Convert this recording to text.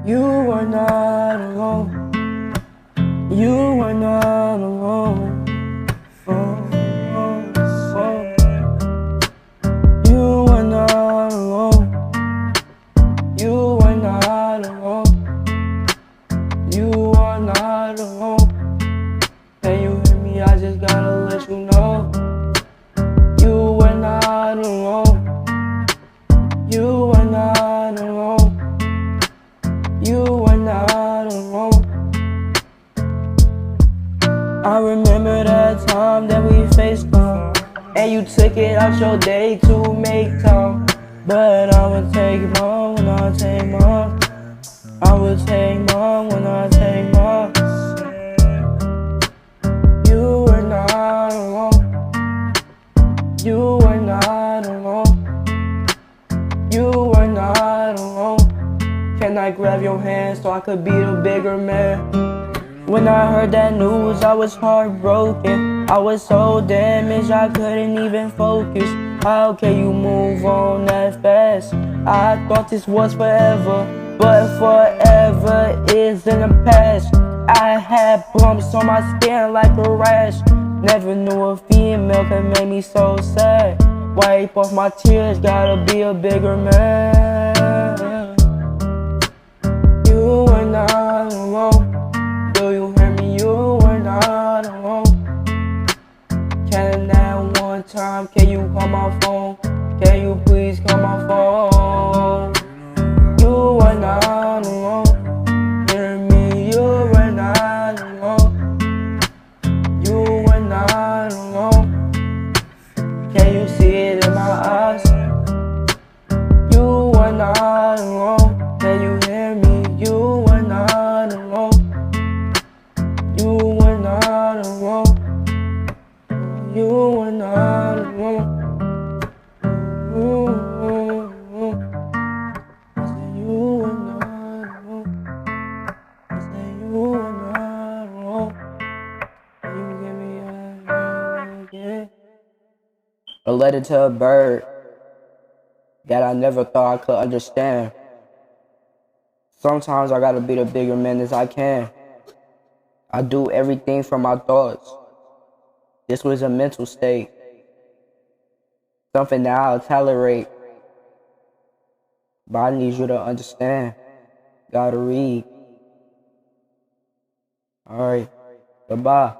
You are not alone. You are not alone. Oh, oh, oh. You are not alone. You are not alone. You are not alone. Can you hear me? I just gotta let you know. You are not alone. You are not alone. You are not alone. I remember that time that we faced time, and you took it out your day to make time. But I would take mine when I take mine. I would take mine when I take mine. You are not alone. You are not alone. You are not alone. Can I grab your hand so I could be the bigger man? When I heard that news, I was heartbroken. I was so damaged, I couldn't even focus. How can you move on that fast? I thought this was forever, but forever is in the past. I had bumps on my skin like a rash. Never knew a female could make me so sad. Wipe off my tears, gotta be a bigger man. You are not alone. Do you hear me? You are not alone. Can that one time, can you call my phone? Can you please call my phone? You are not alone. Hear me? You are not alone. You are not alone. Can you see it in my eyes? You are not alone. Can you hear me? You are not alone. You are not alone. You are not alone. Ooh, ooh, ooh. I said you are not alone. I said you are not alone. You give me again. A letter to a bird that I never thought I could understand. Sometimes I gotta be the bigger man as I can. I do everything from my thoughts. This was a mental state, something that I'll tolerate. But I need you to understand. Gotta read. Alright, goodbye.